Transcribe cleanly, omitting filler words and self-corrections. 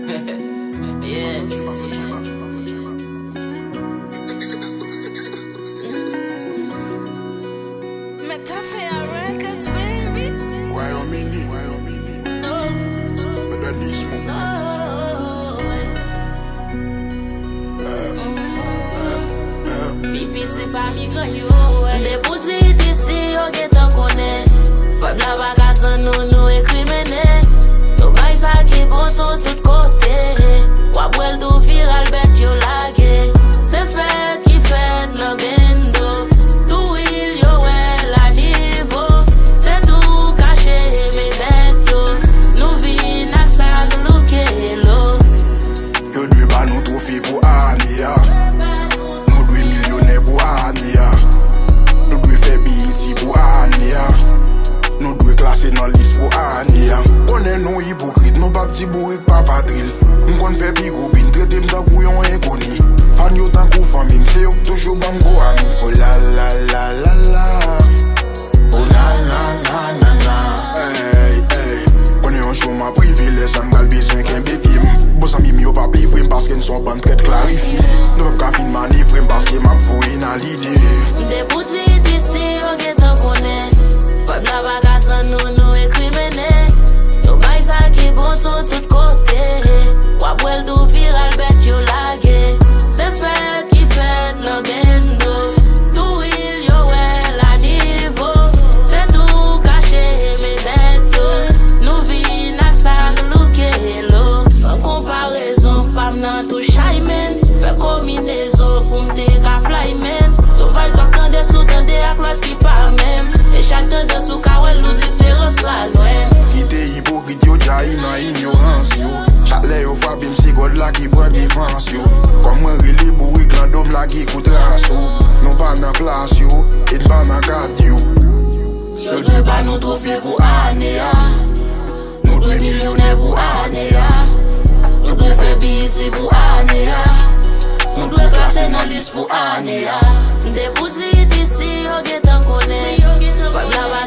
Yeah. Metafia Records, baby. Why on me? No. But that is more. Pipiti pa mi gran yo. De pouti disi yo getan konen. Peuple la bagasan nou ekrimene. Nou bay sa ki bon son tout kote. Wap wel do viral bet yo lage. Se fet ki fet no bendo. Tou il yo wel a niveau. Se tou kache me bet yo. Nou vi nak sa nou luke lo. Yo dwe ba nou trofi pou ane ya. Nou dwe milyonè pou ane ya. Nou dwe fe biti pou ane ya. Nou dwe klase nan lis pou ane ya. Konen nou hipokrit, nou bab ti bourik pa padril. Mkon fe bigo bin, trete mta kou yon ekoni. Fan yo tan kou famin, se yok toujou bam go ami. Oh la la la la la. Oh na na na na na. Hey hey. Konen yon show ma privile, sa mgal bezwen ken bepim. Bosa mi yo pa plivrim paske n son ban tret klarifi. Nou pep ka fin manivrim paske map fouye nan lide. De pouti disi yo getan konen. Peuple la bagasan nou ekrimene. Nou bay sa ki bon son tout kote. Wap wel do viral bet yo lage. Se fet ki fet no bendo. Tou il yo wel a niveau. Se tou kache me bet yo. Nou vi nak sa nou luke lo. San comparaison, pam nan tou shy men. Fè kombinezon pou mte ka fly men. So vibe kap tande sou tande ak lot ki pa men. E chak tande sou ka wel nou diferens la lwen. Kite hipokrit yo jayi nan ignorans yo. Chak le yo fabim se god la ki pran defans yo. Kom mwen rile bourik lan dom la ki kout raso. Nou pa nan plas yo, et pa nan kad yo. Yo dwe ba nou trofe pou ane ya. Nou dwe milyonè pou ane ya. Nou dwe fe biti pou ane ya. Nou dwe klase nan lis pou ane ya. De pouti disi yo getan konen. Peuple la